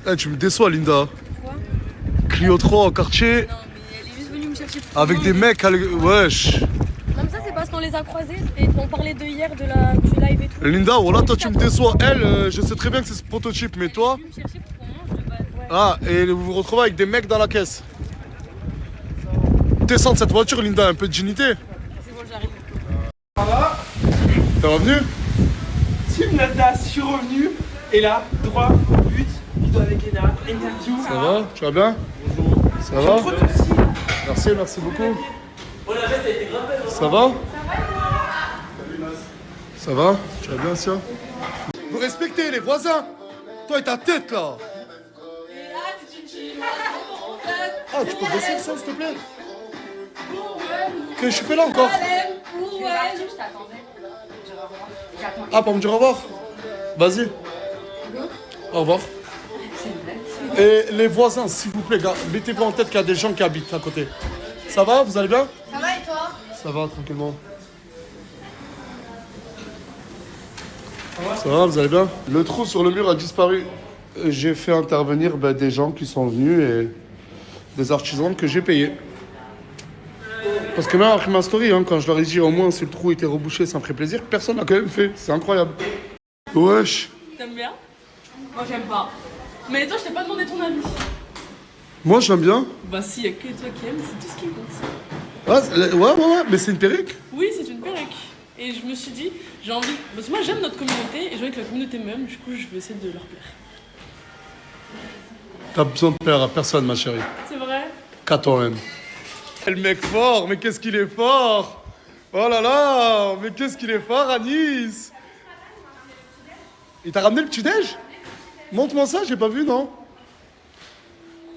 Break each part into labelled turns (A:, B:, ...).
A: Eh, tu me déçois, Linda.
B: Pourquoi?
A: Clio 3 en quartier,
B: Non, mais elle est juste venue me chercher pour
A: avec des mecs. Wesh.
B: Non, mais ça, c'est parce qu'on les a croisés et on parlait de hier, du live et tout.
A: Linda, voilà, toi, tu me déçois. Elle, je sais très bien que c'est ce prototype, mais toi.
B: Elle est venue me chercher pour qu'on mange de base. Ouais.
A: Ah, et vous vous retrouvez avec des mecs dans la caisse. Descends de cette voiture, Linda, un peu de dignité.
B: C'est bon, j'arrive.
A: T'es revenu?
C: Team Nasdaq, je suis revenu. Et là, droit, but, vidéo avec Ena, interview.
A: Ça va? Tu vas bien? Bonjour. Ça va?
C: Trop de soucis.
A: Merci beaucoup. Ça va? Ça va? Tu vas bien, Sia? Vous respectez les voisins! Toi et ta tête, là! Ah, tu peux baisser ça, s'il te plaît? Que je fais là encore? Ah, pour me dire au revoir? Vas-y. Au revoir. Et les voisins, s'il vous plaît, gars, mettez-vous en tête qu'il y a des gens qui habitent à côté. Ça va? Vous allez bien?
D: Ça va et toi?
A: Ça va, tranquillement. Ça va, vous allez bien? Le trou sur le mur a disparu. J'ai fait intervenir des gens qui sont venus et des artisans que j'ai payés. Parce que même après ma story, hein, quand je leur ai dit au moins si le trou était rebouché, ça me ferait plaisir, personne n'a quand même fait. C'est incroyable. Wesh.
B: T'aimes bien? Moi, j'aime pas. Mais toi, je t'ai pas demandé ton avis.
A: Moi, j'aime bien.
B: Bah, si, y a que toi qui aimes, c'est tout ce qui compte.
A: Ouais, mais c'est une perruque.
B: Oui, c'est une perruque. Et je me suis dit, j'ai envie. Parce que moi, j'aime notre communauté et je veux que la communauté m'aime, du coup, je vais essayer de leur plaire.
A: T'as besoin de plaire à personne, ma chérie.
B: C'est vrai?
A: Qu'à toi-même. Le mec fort, mais qu'est-ce qu'il est fort! Oh là là, mais qu'est-ce qu'il est fort, Anis! Il t'a ramené le petit-déj? Montre-moi ça, j'ai pas vu, non?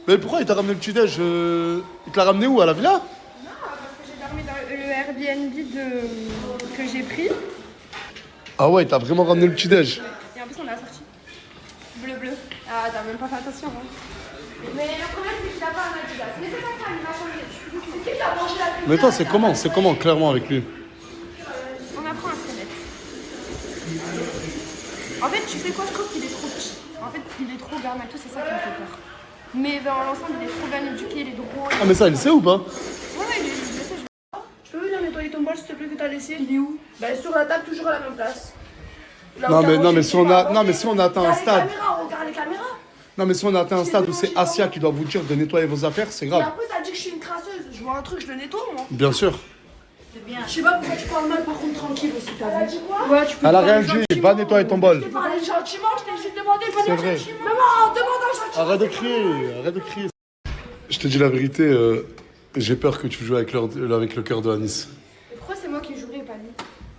A: Mais pourquoi il t'a ramené le petit-déj? Il te l'a ramené où? À la villa?
D: Non, parce que j'ai dormi dans le Airbnb que j'ai pris.
A: Ah ouais, il t'a vraiment ramené le petit-déj.
D: Et en plus, on l'a sorti. Bleu. Ah, t'as même pas fait attention. Hein. Mais le problème, c'est qu'il a pas un Adidas. Mais c'est pas ça, il va changer. C'est qui qui a mangé la pizza?
A: Mais toi, c'est comment clairement avec lui?
D: On apprend à se connaître. En fait, tu sais quoi, je trouve qu'il est trop petit. En fait, il est trop garnato, c'est ça qui me fait peur. Mais dans l'ensemble, il est trop bien éduqué, il est drôle.
A: Ah mais ça, il sait ou pas?
D: Ouais, il est blessé, je peux venir nettoyer ton bol, s'il te plaît, que t'as laissé? Il est où? Bah, sur la table, toujours à la même place. Là,
A: Non
D: où t'as
A: mais
D: mangé,
A: si on a atteint un
D: Regarde les
A: stade.
D: caméras, regarde les caméras.
A: Non mais si on a atteint un stade où c'est Asia qui doit vous dire de nettoyer vos affaires, c'est
D: Et
A: grave.
D: après, ça dit que je suis une crasseuse. Je vois un truc, je le nettoie, moi.
A: Bien sûr.
D: Je sais pas pourquoi tu parles mal, par contre, tranquille aussi, t'as vu? Dit quoi? Ouais, tu peux
A: Elle a
D: parler
A: rien dit,
D: gentiment.
A: va nettoyer ton bol.
D: Je t'ai parlé gentiment, je t'ai juste demandé de
A: C'est
D: venir
A: vrai.
D: gentiment. Maman, demande un gentiment.
A: Arrête de crier. Je te dis la vérité, j'ai peur que tu joues avec le cœur de Anis.
D: Et pourquoi c'est moi qui jouerai et pas lui?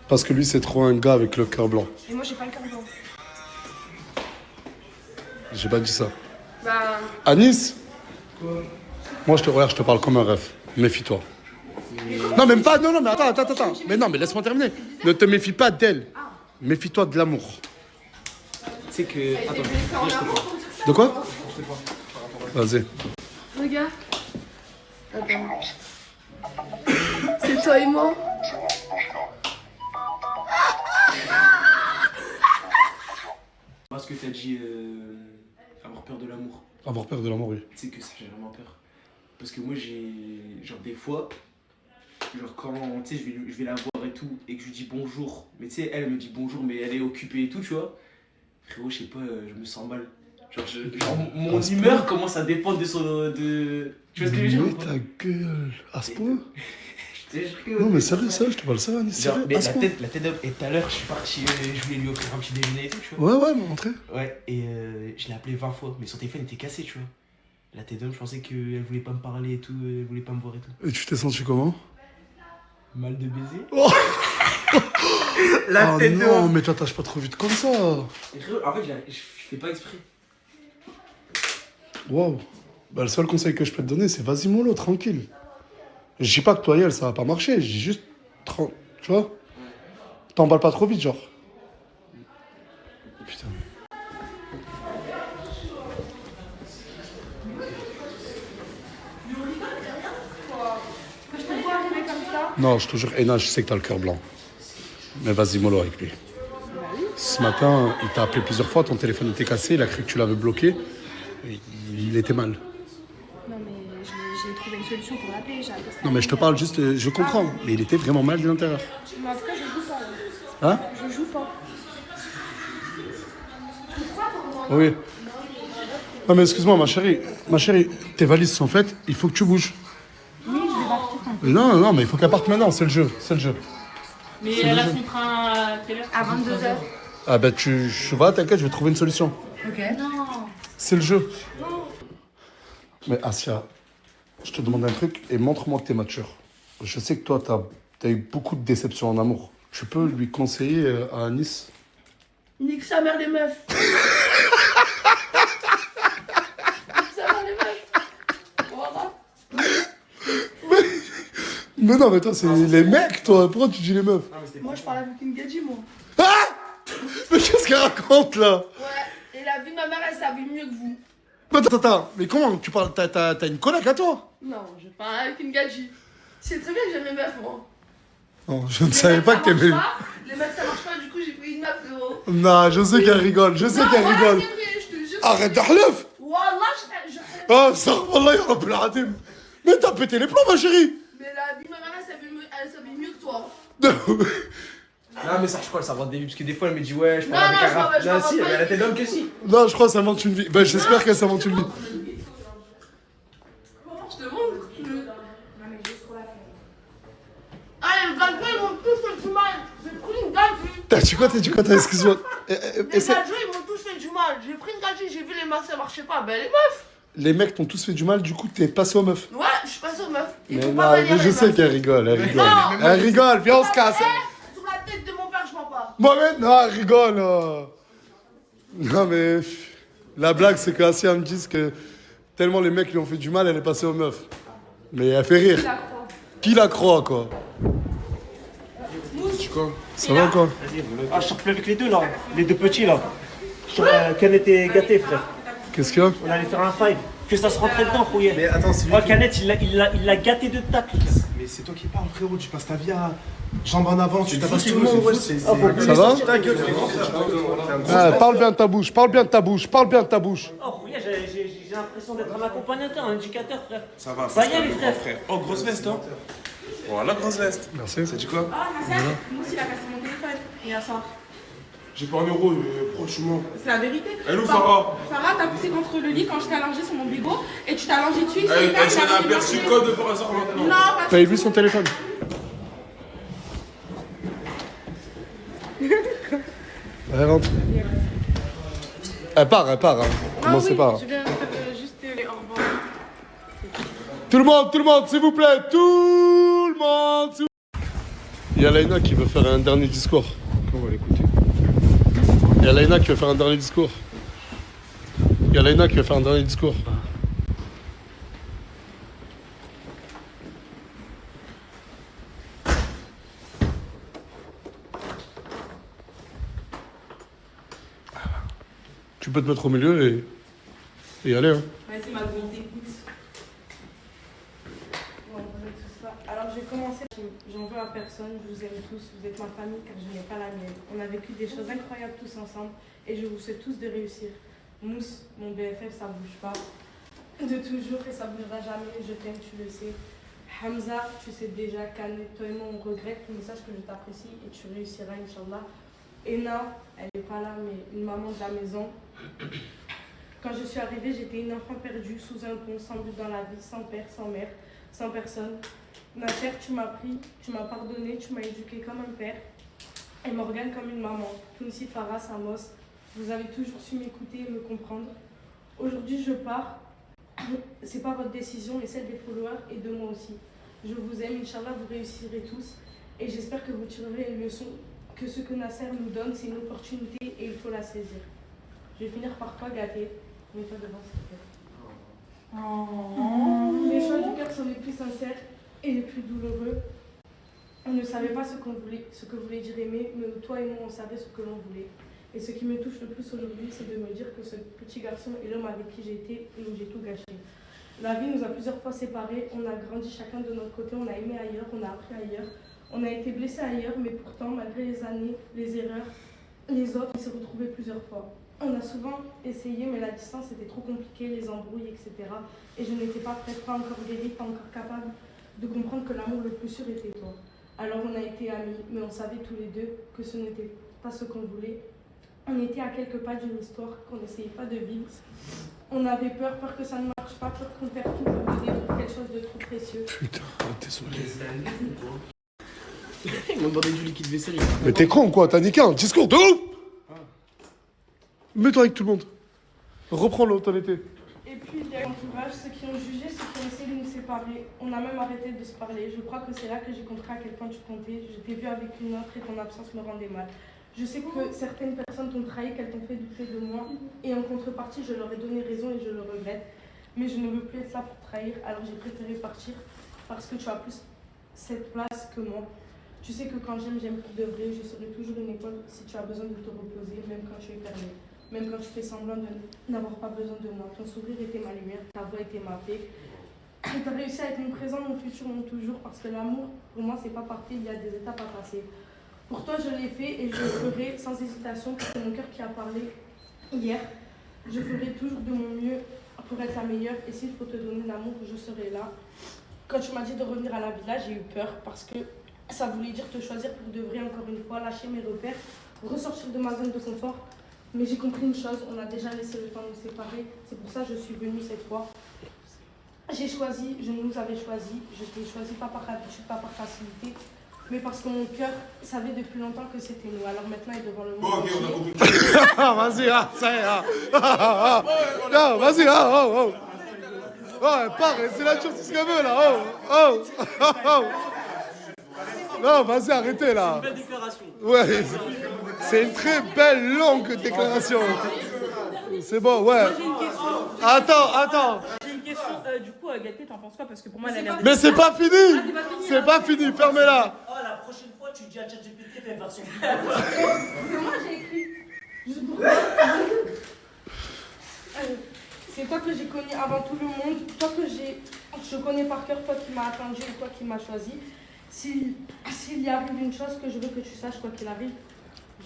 A: Parce que lui, c'est trop un gars avec le cœur blanc.
D: Et moi, j'ai pas le cœur blanc.
A: J'ai pas dit ça.
D: Bah,
A: Anis? Moi, je te parle comme un ref. Méfie-toi. Non, même pas. Non, mais attends. Mais non, mais laisse-moi terminer. Ne te méfie pas d'elle. Méfie-toi de l'amour.
C: Tu sais que. Attends,
A: De quoi? Vas-y.
D: regarde. Attends. C'est toi et moi?
C: moi, ce que t'as dit, avoir peur de l'amour.
A: Avoir peur de l'amour, oui.
C: Tu sais que ça, j'ai vraiment peur. Parce que moi, j'ai. Genre, des fois. Genre, quand. Tu sais, je vais la voir et tout. Et que je lui dis bonjour. Mais tu sais, elle me dit bonjour, mais elle est occupée et tout, tu vois. Frérot, je sais pas, je me sens mal. Genre, mon humeur commence à dépendre de son. Tu vois ce que je veux dire?
A: Mais ta gueule. À ce point?
C: Je te jure que.
A: Non, mais sérieux, je te parle sérieux, Anis.
C: Genre,
A: Sérieux,
C: mais
A: à ce point?
C: la tête d'homme. Et tout à l'heure, je suis parti, je voulais lui offrir un petit déjeuner et tout, tu vois.
A: Ouais, montrez.
C: Ouais, et je l'ai appelé 20 fois, mais son téléphone était cassé, tu vois. La tête d'homme, je pensais qu'elle voulait pas me parler et tout, elle voulait pas me voir et tout.
A: Et tu t'es senti comment?
C: Mal de baiser.
A: Oh,
C: La tête
A: non,
C: d'homme.
A: mais t'attaches pas trop vite comme ça.
C: Et frérot, en fait, je fais pas exprès.
A: Waouh. Bah, le seul conseil que je peux te donner, c'est vas-y mollo, tranquille. Je dis pas que toi et elle, ça va pas marcher. Je dis juste, tu vois, t'emballes pas trop vite, genre. Putain.
D: Je te vois arriver comme ça.
A: Non, je te jure, Ena, je sais que t'as le cœur blanc. Mais vas-y mollo avec lui. Ce matin, il t'a appelé plusieurs fois, ton téléphone était cassé, il a cru que tu l'avais bloqué. Il était mal.
D: Non, mais j'ai trouvé une solution pour l'appeler. J'ai appelé ça.
A: Non, mais je te parle juste, je comprends, mais il était vraiment mal de l'intérieur.
D: Mais en tout cas, je joue pas.
A: Hein?
D: Je joue pas.
A: Oui. Non, mais excuse-moi, ma chérie, tes valises sont faites, il faut que tu bouges.
D: Oui, je vais partir.
A: Non, mais il faut qu'elle parte maintenant, c'est le jeu, c'est le jeu.
B: Mais elle a son train à quelle heure?
D: À 22h.
A: Ah bah tu vas, t'inquiète, je vais trouver une solution.
D: Ok. Non.
A: C'est le jeu. Mais Asia, je te demande un truc et montre-moi que t'es mature. Je sais que toi, t'as eu beaucoup de déceptions en amour. Tu peux lui conseiller à Anis?
B: Nique sa mère les meufs. Nique sa mère les meufs. Voilà.
A: Mais non, mais toi, c'est les mecs, toi. Pourquoi tu dis les meufs?
B: Moi je parle avec une gadji moi.
A: Ah! Mais qu'est-ce qu'elle raconte, là?
B: Ouais, et la vie de ma mère elle s'habille mieux que vous.
A: Mais attends, mais comment tu parles? T'as une coloc à toi?
B: Non, je parle avec une gadji. C'est très bien que j'aime les meufs moi.
A: Non, je ne savais pas que t'aimais.
B: Les meufs ça marche pas, du coup j'ai pris une meuf frérot.
A: Non, je sais qu'elle rigole, je sais qu'elle rigole.
B: C'est vrai, je te jure.
A: Arrête d'arlef!
B: Wallah, je
A: Ah, ça wallah, ya Rabbil Adim. Mais t'as pété les plombs, ma chérie!
B: Mais la vie de ma mère elle s'habille mieux que toi.
C: Non, mais ça, je crois, ça va au début, parce que des fois, elle me dit, ouais, je
B: Non,
C: parle avec
B: non,
C: un
B: je
C: rap.
B: m'en vais,
C: Non,
B: je
C: si,
B: m'en
C: elle a la tête d'homme que si.
A: Non, je crois que ça invente une vie. Ben, j'espère qu'elle s'invente une vie.
B: Je te montre. Allez, le gadji, ils m'ont tous fait du mal. J'ai pris une gadji.
A: T'as dit quoi, excuse-moi.
B: Les gadjis, ils m'ont tous fait du mal. J'ai pris une gadji, j'ai vu les meufs, ça marchait pas. Ben, les meufs.
A: Les mecs t'ont tous fait du mal, du coup, t'es passé aux meufs.
B: Ouais, je suis passée aux meufs. Ils
A: Mais
B: font
A: non,
B: pas venir,
A: mais je
B: les
A: sais
B: meufs.
A: qu'elle rigole, elle rigole.
B: Non.
A: Elle rigole, viens, on se casse.
B: Sur la tête de mon père, je mens pas.
A: Mohamed, non, elle rigole. Non, mais la blague, c'est qu'Asia me dise que tellement les mecs lui ont fait du mal, elle est passée aux meufs. Mais elle fait rire. Qui la croit, quoi? Ça va, quoi?
E: Ah, je sors plus avec les deux là, les deux petits là. Canet et Gâté, frère.
A: Qu'est-ce qu'il y a?
E: On allait faire un fight. Que ça se rentrait dedans, Fouillet.
C: Mais attends, c'est lui.
E: Oh, Canet, il l'a gâté de tacles.
F: Mais c'est toi qui parles, frérot. Tu passes ta vie à jambes en avant, tu tapasses tout le
C: fou,
F: monde. Ouais,
C: c'est
A: Ça va?
C: Ta gueule, frérot.
A: Ah, parle bien de ta bouche, parle bien de ta bouche, parle bien de ta bouche.
E: Oh, Fouillet, j'ai l'impression d'être un accompagnateur, un indicateur, frère.
F: Ça va,
E: Ça y est, les frères.
F: Oh, grosse veste, hein. Voilà, grosse veste.
A: Merci.
F: Ça dit quoi?
B: Ah, ma sœur, moi aussi, il a cassé mon téléphone hier soir.
F: J'ai pas un euro, mais franchement.
B: C'est la vérité.
F: Elle où, Farah?
B: Farah, t'as poussé contre le lit quand je t'ai allongé sur mon bigot et tu t'es allongé dessus.
F: Elle s'en a aperçu quoi de par hasard maintenant?
B: Non, pas
A: T'avais vu son téléphone? Elle rentre. Elle part, hein. Commencez pas.
B: Je viens faire juste les au revoir.
A: Tout le monde, s'il vous plaît, tout le monde. Il y a Laina qui veut faire un dernier discours.
F: On va l'écouter.
A: Il y a Laina qui veut faire un dernier discours. Tu peux te mettre au milieu et aller. Hein.
B: Vas-y, ma grande écoute. Bon, vous êtes tous là. Alors, je vais commencer. J'en veux à personne. Je vous aime tous. Vous êtes ma famille car je n'ai pas la mienne. On a vécu des choses incroyables tous ensemble et je vous souhaite tous de réussir. Mousse, mon BFF, ça bouge pas. De toujours et ça bougera jamais. Je t'aime, tu le sais. Hamza, tu sais déjà qu'Anne, toi et moi, on regrette, mais sache que je t'apprécie et tu réussiras, Inch'Allah. Ena, elle n'est pas là, mais une maman de la maison. Quand je suis arrivée, j'étais une enfant perdue, sous un pont, sans but dans la vie, sans père, sans mère, sans personne. Nasser, tu m'as pris, tu m'as pardonné, tu m'as éduqué comme un père. Et Morgane comme une maman. Tounsi, Farah, Samos, vous avez toujours su m'écouter et me comprendre. Aujourd'hui, je pars. C'est pas votre décision, mais celle des followers et de moi aussi. Je vous aime, Inch'Allah, vous réussirez tous. Et j'espère que vous tirerez une leçon, que ce que Nasser nous donne, c'est une opportunité et il faut la saisir. Je vais finir par toi, Gâté. Mets-toi devant, s'il te plaît. Les choix du cœur sont les plus sincères et les plus douloureux. On ne savait pas ce que voulait dire aimer, mais toi et moi, on savait ce que l'on voulait. Et ce qui me touche le plus aujourd'hui, c'est de me dire que ce petit garçon est l'homme avec qui j'ai été et où j'ai tout gâché. La vie nous a plusieurs fois séparés, on a grandi chacun de notre côté, on a aimé ailleurs, on a appris ailleurs, on a été blessé ailleurs, mais pourtant, malgré les années, les erreurs, les autres, on s'est retrouvés plusieurs fois. On a souvent essayé, mais la distance était trop compliquée, les embrouilles, etc. Et je n'étais pas prête, pas encore guérie, pas encore capable de comprendre que l'amour le plus sûr était toi. Alors on a été amis, mais on savait tous les deux que ce n'était pas ce qu'on voulait. On était à quelques pas d'une histoire qu'on n'essayait pas de vivre. On avait peur que ça ne marche pas, peur qu'on perde tout, peur de détruire quelque chose de trop précieux.
A: Putain, désolé.
C: Ils m'ont demandé du liquide vaisselle.
A: Mais t'es con quoi, t'as niqué un discours de ouf. Mets-toi avec tout le monde. Reprends l'autre été.
B: Et puis il y a l'entourage, ceux qui ont jugé, ceux qui ont essayé de nous séparer. On a même arrêté de se parler. Je crois que c'est là que j'ai compris à quel point tu comptais. Je t'ai vu avec une autre et ton absence me rendait mal. Je sais que certaines personnes t'ont trahi, qu'elles t'ont fait douter de moi. Et en contrepartie, je leur ai donné raison et je le regrette. Mais je ne veux plus être là pour trahir, alors j'ai préféré partir parce que tu as plus cette place que moi. Tu sais que quand j'aime, j'aime pour de vrai. Je serai toujours une épaule si tu as besoin de te reposer, même quand tu es fermé. Même quand tu fais semblant de n'avoir pas besoin de moi. Ton sourire était ma lumière, ta voix était ma paix. Tu as réussi à être mon présent, mon futur, mon toujours. Parce que l'amour, pour moi, c'est pas parfait, il y a des étapes à passer. Pour toi, je l'ai fait et je le ferai sans hésitation. C'est mon cœur qui a parlé hier. Je ferai toujours de mon mieux pour être la meilleure. Et s'il faut te donner l'amour, je serai là. Quand tu m'as dit de revenir à la villa, j'ai eu peur parce que ça voulait dire te choisir pour de vrai, encore une fois, lâcher mes repères, ressortir de ma zone de confort. Mais j'ai compris une chose, on a déjà laissé le temps de nous séparer. C'est pour ça que je suis venue cette fois. J'ai choisi, je nous avais choisi. Je t'ai choisi pas par habitude, pas par facilité, mais parce que mon cœur savait depuis longtemps que c'était nous. Alors maintenant, il est devant le monde.
F: Bon, ok, on a
B: entier.
F: compris.
A: Vas-y, ça y est. Non, vas-y, oh. Ouais, pars, c'est la chose, c'est ce qu'elle veut là. Oh. Non, vas-y, arrêtez là.
E: Belle déclaration.
A: Ouais, c'est une très belle, longue déclaration. C'est bon, ouais.
G: J'ai une question.
A: Attends.
G: J'ai une question. Du coup, Gaëté, t'en penses quoi? Parce que pour moi, elle a l'air.
A: Mais c'est pas fini. C'est pas fini, fermez-la.
E: Oh, la prochaine fois, tu dis à ChatGPT, fais une version.
B: Moi, j'ai écrit. C'est toi que j'ai connu avant tout le monde, toi que je connais par cœur, toi qui m'as attendu et toi qui m'as choisi. S'il y arrive une chose que je veux que tu saches, quoi qu'il arrive,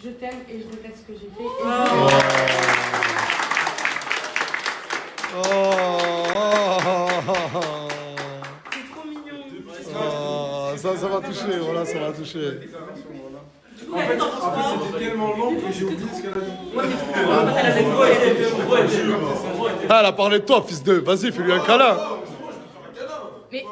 B: je t'aime et je regrette ce que j'ai fait.
G: C'est trop mignon.
A: Ça va toucher, voilà, ça va toucher.
F: En fait, c'était tellement long que j'ai oublié ce qu'elle a dit.
A: Ah, elle a parlé de toi, fils de. Vas-y, fais-lui un câlin.
G: Mais.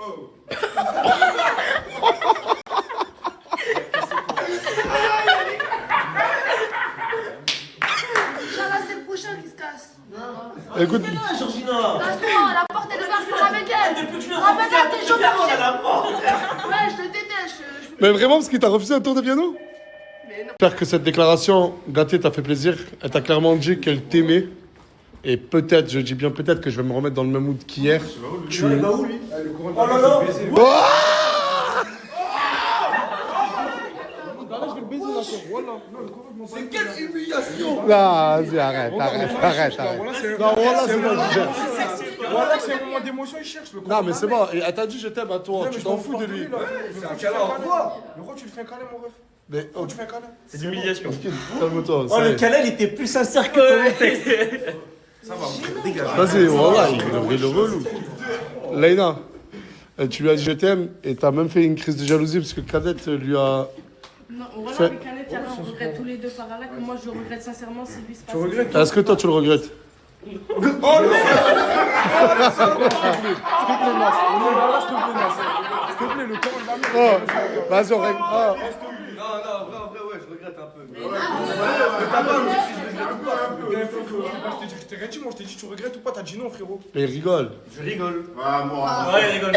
D: Inch'Allah, c'est le prochain qui se casse.
A: Écoute,
E: Georgina.
D: Casse-toi, la porte elle est ouverte pour avec elle.
E: Depuis que tu le
D: Ramène-la, t'es chaud,
E: à la porte.
D: Ouais, je le déteste.
A: mais vraiment, parce qu'il t'a refusé un tour de piano? J'espère que cette déclaration, Gaëté, t'a fait plaisir. Elle t'a clairement dit qu'elle t'aimait. Et peut-être, je dis bien peut-être, que je vais me remettre dans le même mood qu'hier. Tu...
E: Il va où, lui?
F: Oh
E: là là.
F: C'est quelle humiliation!
A: Non, vas-y, arrête. Non, voilà, c'est bon, je gère.
F: Voilà, c'est un moment d'émotion, il cherche le
A: Non, mais c'est bon. Et elle t'a dit je t'aime à toi. Tu t'en fous de lui.
F: Pourquoi tu le fais un câlin, mon ref?
A: Mais
F: Pourquoi tu fais un câlin?
E: C'est de l'humiliation.
A: calme-toi.
E: Oh,
A: ça y
E: le
A: est.
E: câlin, il était plus sincère que ton texte.
F: Ça va, dégage.
A: Vas-y, voilà, il est le relou. Leïna, tu lui as dit je t'aime et t'as même fait une crise de jalousie parce que Kadette lui a.
B: Non, voilà,
A: Fait-
B: avec Annette, on regrette tous les deux par là, que moi je regrette sincèrement si lui se passe.
F: regrettes?
A: Est-ce que toi tu le regrettes?
F: S'il te plaît, le temps de l'amour.
A: Oh, vas-y, on règle. Oh.
F: Je t'ai rien dit, moi je t'ai dit tu regrettes ou pas, t'as dit non, frérot.
A: Mais il rigole.
E: Je rigole.
F: Ah, moi.
E: Ouais, il rigole.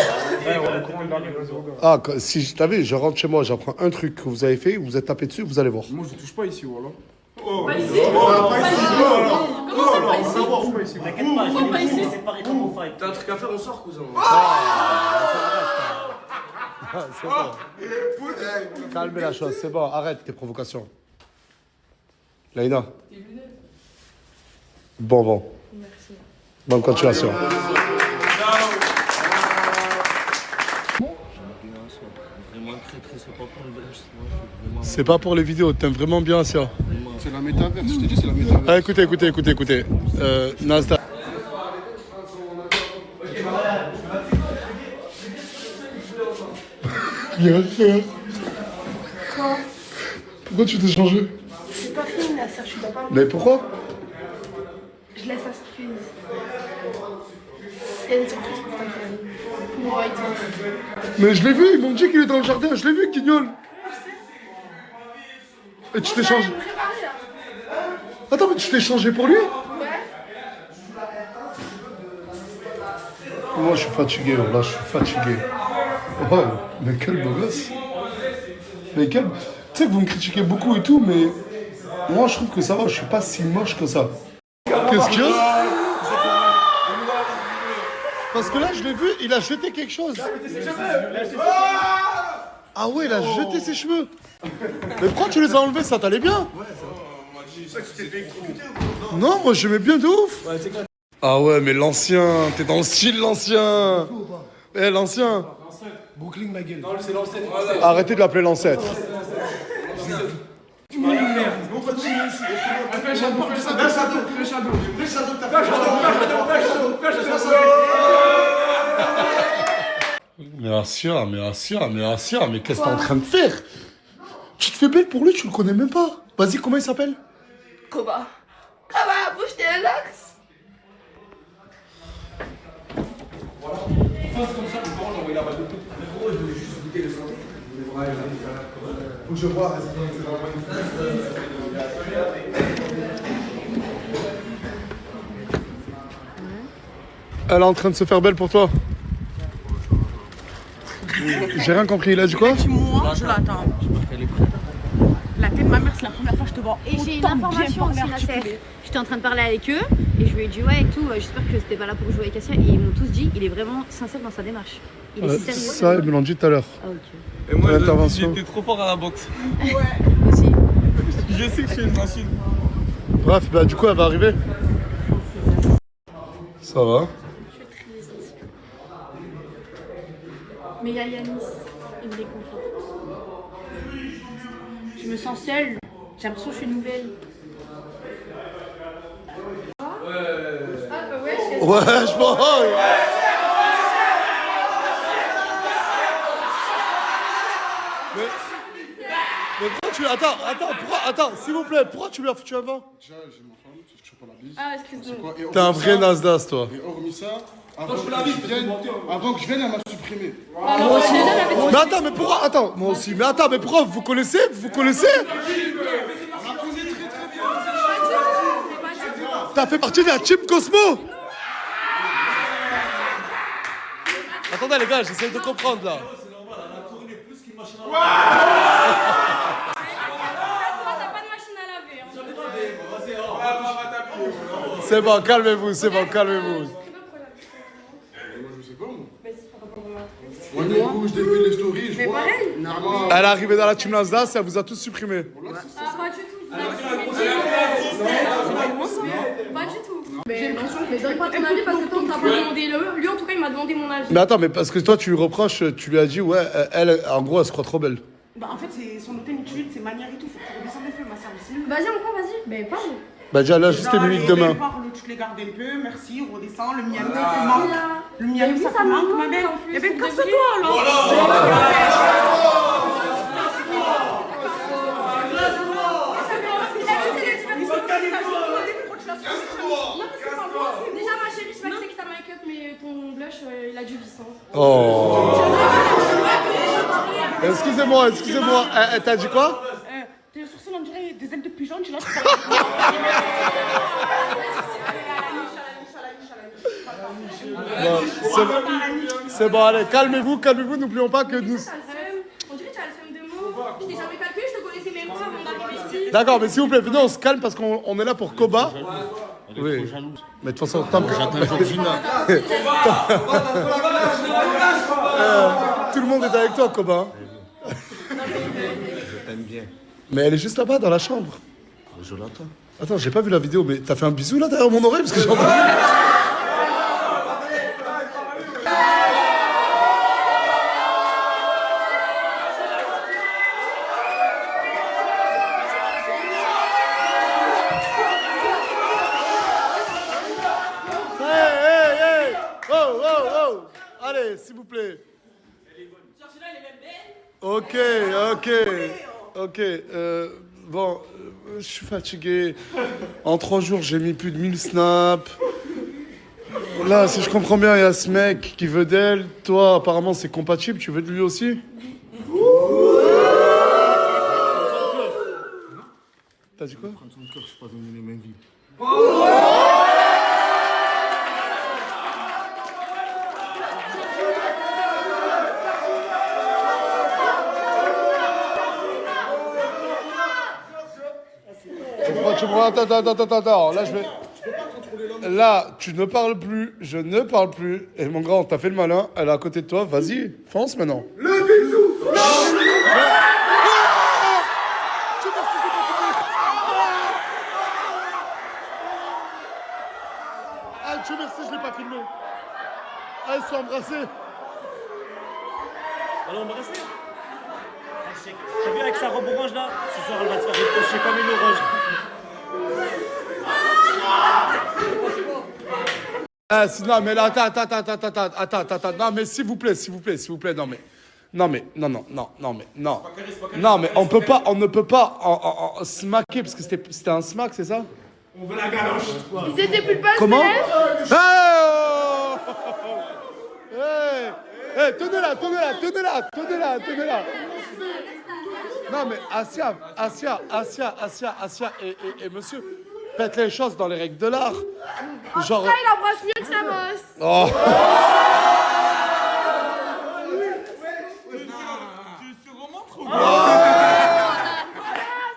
A: Ah, si t'as vu, je rentre chez moi, j'apprends un truc que vous avez fait, vous vous êtes tapé dessus, vous allez voir.
F: Moi je touche pas ici, voilà.
G: Pas ici.
F: Comment
G: ça, pas ici?
F: touche pas ici.
E: T'inquiète pas, je vais les séparer comme on fight.
C: T'as un truc à faire, on sort, cousin.
A: Ah, c'est bon. Calmez la chose, c'est bon, arrête tes provocations. Leïna. Bon.
B: Merci.
A: Bonne continuation.
E: Vraiment très, c'est pas pour le
A: C'est pas pour les vidéos, t'aimes vraiment bien ça.
E: Vraiment,
H: C'est la métaverse, je t'ai dit, c'est la métaverse.
A: Ah, écoutez. Nasdaq. Bien fait.
B: Quoi?
A: Pourquoi tu t'es changé?
B: C'est pas fini la sœur, je dois pas.
A: Mais pourquoi?
B: Je laisse la surprise. Il y a une surprise pour ta famille. Pour moi et toi.
A: Mais je l'ai vu, ils m'ont dit qu'il est dans le jardin, je l'ai vu, Guignol. Et tu t'es changé. Attends, mais tu t'es changé pour lui? Moi, je suis fatigué, là, je suis fatigué. Ouais, mais quel beau gosse. Mais quel... Tu sais que vous me critiquez beaucoup et tout, mais... Moi, je trouve que ça va, je suis pas si moche que ça. Qu'est-ce qu'il y a? Parce que là, je l'ai vu, il a jeté quelque chose. Ah ouais, il a jeté ses cheveux. Mais pourquoi tu les as enlevés, ça t'allait bien? Non, moi j'aimais bien de ouf. Ah ouais, mais l'ancien, t'es dans le style l'ancien. Eh, l'ancien.
H: Brooklyn, ma gueule.
A: Arrêtez de l'appeler l'ancêtre. Mais assure, mais qu'est-ce que t'es en train de faire? Tu te fais belle pour lui, tu le connais même pas. Vas-y, comment il s'appelle?
D: Koba. Koba, bouge tes relax.
H: Faut que je vois.
A: Elle est en train de se faire belle pour toi. J'ai rien compris, il a dit quoi?
G: Moi, je l'attends. La tête de ma mère, c'est la première fois que je te vois.
I: Et j'ai une
G: autant
I: information
G: bien
I: aussi,
G: parler
I: Nasser. J'étais en train de parler avec eux et je lui ai dit ouais et tout, j'espère que c'était pas là pour jouer avec Cassia. Et ils m'ont tous dit, il est vraiment sincère dans sa démarche. Il est sérieux.
A: Ça, ils me l'ont dit tout à l'heure.
I: Ah ok.
J: Et moi,
A: L'intervention.
J: j'étais trop fort à la boxe.
I: Aussi.
J: Je sais que je suis une machine.
A: Bref, bah du coup, elle va arriver. Ça va?
B: Je suis triste. Mais il y a Yanis, il me réconforte. Je me sens seule. J'ai l'impression que je suis nouvelle.
A: Ouais, je pense. Mais pourquoi tu... Attends, s'il vous plaît, pourquoi tu lui as foutu un vent?
H: Déjà, j'ai ma femme, c'est que je fais pas la bise.
B: Ah, excuse-moi.
A: T'es un vrai Nasdaq, toi.
H: Et hormis ça, avant que je vienne, elle m'a supprimé.
B: Moi aussi.
A: Mais attends, mais pourquoi? Attends, moi aussi. Mais attends, mais pourquoi? Vous connaissez? T'as fait partie de la team Cosmo? Attendez les gars, j'essaie de comprendre là. C'est bon, calmez-vous.
H: Moi, je sais pas, moi. Moi, du coup, je défile les stories, je vois. Normalement.
A: Elle est arrivée dans la team Nasdaq, ça vous a tous supprimé.
B: Pas du tout. Pas du tout. J'ai l'impression que donne pas ton avis parce que toi t'as pas demandé. Lui en tout cas il m'a demandé mon avis.
A: Mais attends, mais parce que toi tu lui reproches, tu lui as dit ouais, elle, en gros, elle se croit trop belle.
G: Bah, en fait, c'est son attitude, ses manières et tout. Faut que tu redescendes un peu, ma sœur aussi.
B: Vas-y encore, vas-y. Mais parle.
A: Bah déjà là, juste tes mimiques de main.
G: Parle, tu les gardes un peu, merci, on redescend. Le Miami, ça
B: Ah.
G: te manque. Le Miami, ça te manque, ma belle. Eh ben, casse-toi, alors.
B: Déjà ma chérie, je sais pas que c'est qui t'a make-up, mais ton blush il a du vice.
A: Oh. Excusez-moi. Elle t'a dit quoi?
G: Tes sourcils, on dirait des ailes de pigeon, tu lâches
A: C'est bon, allez, calmez-vous, n'oublions pas que nous...
B: On dirait que tu as le seum de mots. Je t'ai jamais calculé, je te connaissais même pas avant d'arriver ici.
A: D'accord, mais s'il vous plaît, venez, on se calme parce qu'on est là pour Koba. Oui. Mais de toute façon, tant que... Tout le monde est avec toi, Koba.
J: Je t'aime bien.
A: Mais elle est juste là-bas, dans la chambre.
J: Je l'attends.
A: Attends, j'ai pas vu la vidéo, mais t'as fait un bisou là derrière mon oreille parce que j'ai entendu. s'il vous plaît.
G: Georgina, elle est même belle.
A: Ok. Bon, je suis fatigué. En 3 jours, j'ai mis plus de 1000 snaps. Là, si je comprends bien, il y a ce mec qui veut d'elle. Toi, apparemment, c'est compatible. Tu veux de lui aussi? T'as dit quoi?
J: Je suis pas donné les mêmes vies.
A: Attends. Là, je vais. Là, tu ne parles plus, je ne parle plus. Et mon grand, t'as fait le malin, elle est à côté de toi, vas-y, fonce maintenant.
H: Le bisou.
A: Ah, Dieu merci, je l'ai pas filmé. Ah, ils se sont embrassés.
E: Elle a embrassé. T'as vu avec sa robe orange là? Ce soir elle va te faire reprocher comme une orange.
A: Ah, non, mais là, attends. Non, mais s'il vous plaît, non, mais, non, mais on ne peut pas smacker, parce que c'était un smack, c'est ça?
F: On veut la galoche.
D: Ils étaient plus pas.
A: Comment? Hey, tenez-la. Non, mais Asia et monsieur, faites les choses dans les règles de l'art. Genre...
D: il embrasse mieux que Samos.
A: Oh.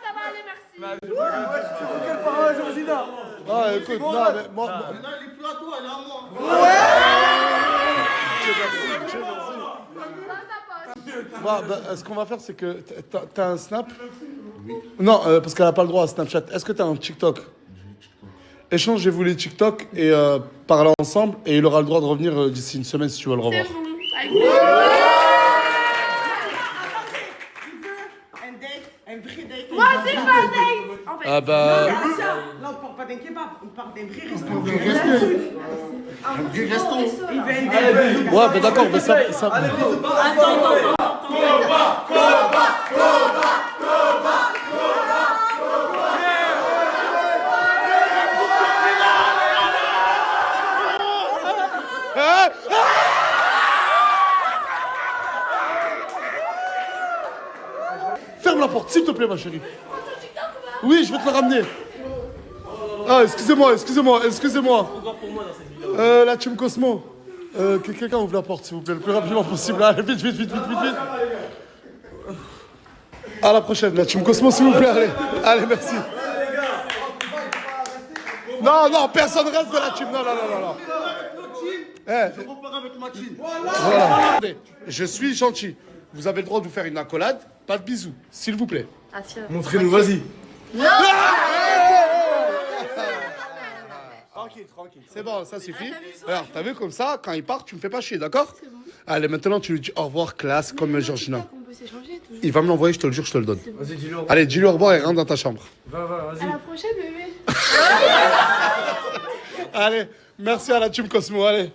D: Ça va aller, merci.
A: Ah, écoute, non, mais moi...
H: Non, il est plus à toi, il est à moi.
A: Bah, ce qu'on va faire, c'est que t'as un Snap? Oui. Non, parce qu'elle n'a pas le droit à Snapchat. Est-ce que t'as un TikTok? Échangez-vous les TikTok et parlez ensemble, et il aura le droit de revenir d'ici une semaine si tu veux le revoir.
D: C'est bon.
G: Un vrai date.
D: Moi, c'est pas un date. En fait.
A: Ah bah...
G: Là, on parle pas d'un kebab, on parle d'un vrai resto.
H: Un vrai resto.
G: Il veut un date.
A: Ouais, bah d'accord, mais ça... Ferme la porte, s'il te plaît, ma chérie. Oui, je vais te la ramener. Ah, excusez-moi. La Team Cosmo. Quelqu'un ouvre la porte, s'il vous plaît, le plus rapidement possible. Allez, vite. À la prochaine, la Team Cosmo, s'il vous plaît. Allez, merci. Non, personne reste de la team. Non.
H: Je repars avec ma team.
A: Voilà. Attendez, je suis gentil. Vous avez le droit de vous faire une accolade, pas de bisous, s'il vous plaît.
I: Asia.
F: Montrez-nous, vas-y.
A: Tranquille. C'est bon, ça suffit. Alors, t'as vu comme ça, quand il part, tu me fais pas chier, d'accord? Allez, maintenant, tu lui dis au revoir, classe, comme Georgina.
D: On peut s'échanger toujours.
A: Il va me l'envoyer, je te le jure, je te le donne.
F: Vas-y, dis-le.
A: Allez, dis-lui au revoir et rentre dans ta chambre.
F: Va, vas-y.
D: À la prochaine, bébé.
A: Allez, merci à la team Cosmo, allez.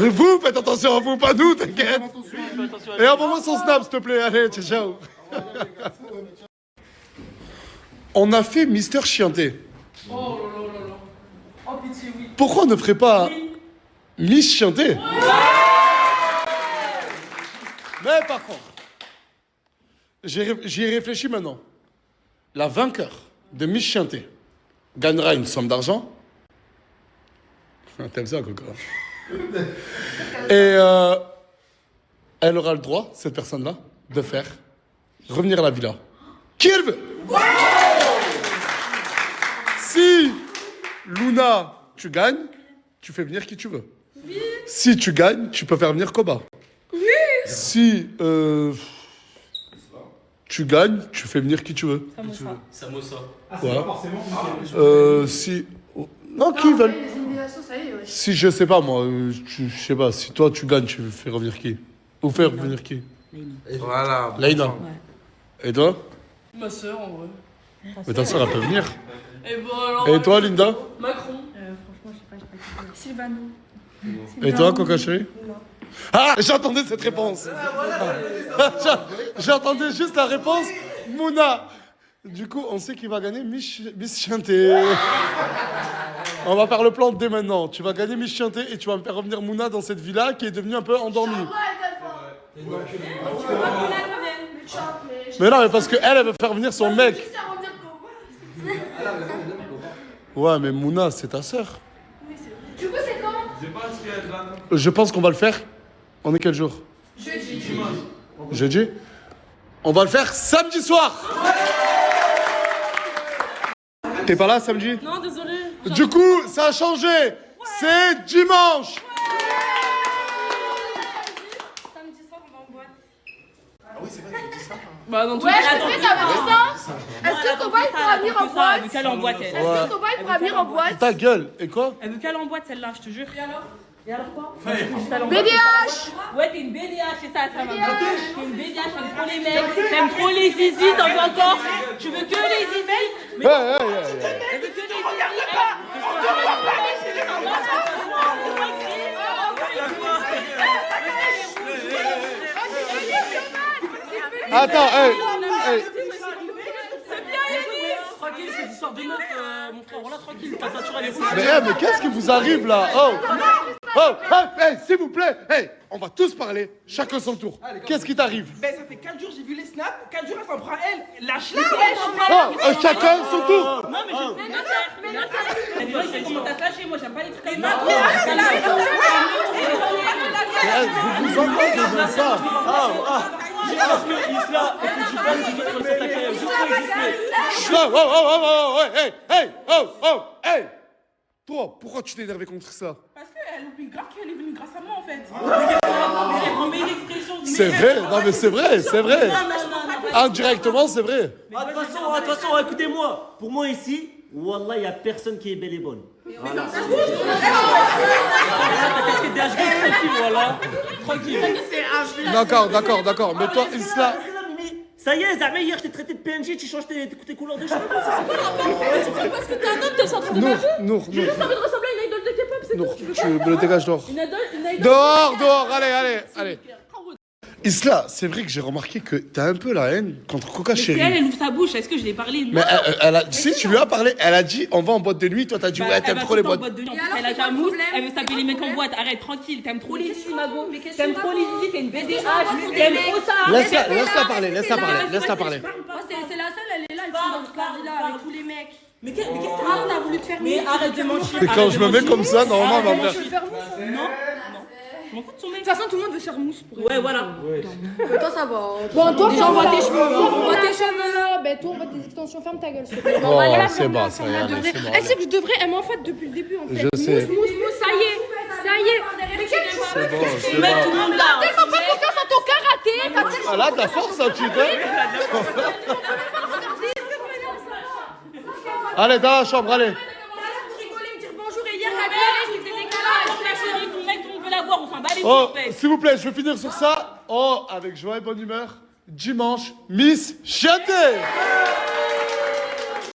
A: Vous, faites attention à vous, pas nous, t'inquiète. Et envoie-moi son snap, s'il te plaît. Allez, ciao. On a fait Mister Chianté.
G: Oh là là. Oh pitié, oui.
A: Pourquoi on ne ferait pas Miss Chianté? Mais par contre, j'y ai réfléchi maintenant. La vainqueur de Miss Chianté gagnera une somme d'argent. T'aimes ça, Coco? Et elle aura le droit, cette personne-là, de faire revenir à la villa qui elle veut. Si Luna, tu gagnes, tu fais venir qui tu veux. Oui. Si tu gagnes, tu peux faire venir Koba. Oui. Si tu gagnes, tu fais venir qui tu veux.
C: Samosa.
A: Ouais. Si... Non, qui veulent. Si je sais pas, moi, je sais pas, si toi tu gagnes, tu fais revenir qui? Ou faire revenir qui?
J: Voilà.
A: Laïna. Ouais. Et toi?
G: Ma soeur, en vrai.
A: Mais ta soeur, elle peut venir.
G: Et bon, alors.
A: Et toi, Linda?
G: Macron.
I: Franchement, je sais pas. Sylvano.
A: Et toi, Coca Chérie? Ah, j'entendais cette réponse. J'entendais juste la réponse, Mouna. Du coup, on sait qui va gagner Miss Chanté. On va faire le plan dès maintenant. Tu vas gagner Miss Chanté et tu vas me faire revenir Mouna dans cette villa qui est devenue un peu endormie. Mais non, mais parce qu'elle, elle veut faire venir son mec. Ouais, mais Mouna, c'est ta sœur.
D: Du coup, c'est quand?
A: Je pense qu'on va le faire. On est quel jour?
D: Jeudi.
A: Jeudi? On va le faire samedi soir. T'es pas là samedi?
G: Non, désolé.
A: Du coup, ça a changé. C'est dimanche.
B: Samedi soir, on va en boîte.
C: Ah oui, c'est vrai que tu dis ça.
G: Bah, dans tous
D: Ouais,
G: les cas,
D: c'est vrai, t'as vu ça? Est-ce que Koba, il pourra venir en boîte?
G: Elle veut qu'elle en boîte, elle.
D: Est-ce que Koba, il pourra venir en boîte?
A: Ta gueule. Et quoi?
G: Elle veut qu'elle en boîte, celle-là, je te jure. Et alors quoi?
D: BDH!
G: Ouais, t'es une BDH, c'est ça, ça va. T'es une BDH, t'aimes trop les mecs, t'aimes trop les zizi, t'en veux encore? Tu veux que les zizi? Mais elle veut que les zizi.
A: Attends, hey.
G: C'est bien, Yannis. Tranquille, c'est une histoire de meuf, mon frère. Voilà, tranquille, ta ceinture, elle est fouille.
A: Mais qu'est-ce qui vous arrive là? S'il vous plaît. Hey, on va tous parler, chacun son tour. Qu'est-ce qui t'arrive?
K: Ben ça fait 4 jours, j'ai vu les snaps, 4 jours elle s'en prend elle, lâche-la.
A: Chacun son tour.
G: Non, mais je vais te dire, t'as lâché, moi j'aime pas les trucs comme ça.
A: Vous vous entendez de ça?
E: Juste parce que Isla, elle fait du bal, je dis comme ça, ta carrière. Juste
A: Hey. Toi, pourquoi tu t'es énervé contre ça?
K: Parce qu'elle oublie grave qu'elle est venue grâce à moi en fait.
A: C'est vrai, non mais c'est vrai. Indirectement, c'est vrai.
E: Ah, de toute façon, écoutez-moi. Pour moi ici, Wallah, il n'y a personne qui est belle et bonne. Voilà. Ta casquette DHB, tranquille, voilà. Tranquille.
A: D'accord. Mais toi, Isla...
E: Ça y est, Zama, hier, je t'ai traité de PNJ, tu changes tes couleurs de cheveux.
G: Parce que t'es un homme, t'es en train de marcher.
A: Nour.
G: J'ai juste envie de ressembler à une idole de K-pop, c'est
A: Nour,
G: tout. Tu veux
A: tu
G: quoi?
A: me le dégages dehors.
G: Une idole.
A: Dehors, allez. Isla, c'est vrai que j'ai remarqué que t'as un peu la haine contre Coca
G: Mais c'est
A: Chérie.
G: elle ouvre sa bouche, est-ce que je l'ai parlé? Non.
A: Mais si tu lui as parlé, elle a dit on va en boîte de nuit, toi t'as dit ouais, t'aimes trop les boîtes.
G: De nuit. Elle a ta mousse, elle veut taper les mecs en boîte. Arrête, tranquille, t'aimes trop les zizi, Mago. T'aimes trop les zizi, t'es une BDH, t'aimes trop ça.
A: Laisse-la parler.
B: Moi, c'est la seule, elle est là, elle est dans ce là avec tous les mecs.
G: Mais qu'est-ce que
B: On a voulu te faire
G: Mais arrête de mentir.
A: Et quand je me mets comme ça, normalement, elle va me faire.
G: Non. Je m'en fous de son mec.
B: De toute façon, tout le monde veut se faire mousse pour
G: Ouais, voilà.
D: Toi, ça va.
I: Bon, toi,
B: Déjà, on voit tes cheveux.
I: on voit tes cheveux là. Ben, toi, on voit tes extensions. Ferme ta gueule, s'il te plaît.
A: Oh, c'est bon, ça y est, allez, c'est bon.
B: Elle sait que je devrais, elle m'en fait depuis le début en fait.
A: Je sais.
B: Mousse, ça y est.
A: C'est bon.
G: Mec, tout le monde là.
D: Tellement pas confiance en ton karaté.
A: Ah là, t'as force, hein, tu t'es. Allez, dans la chambre, allez.
G: On s'en bat les
A: Oh,
G: couilles,
A: s'il vous plaît, je vais finir sur ça. Oh, avec joie et bonne humeur, dimanche, Miss Chanté.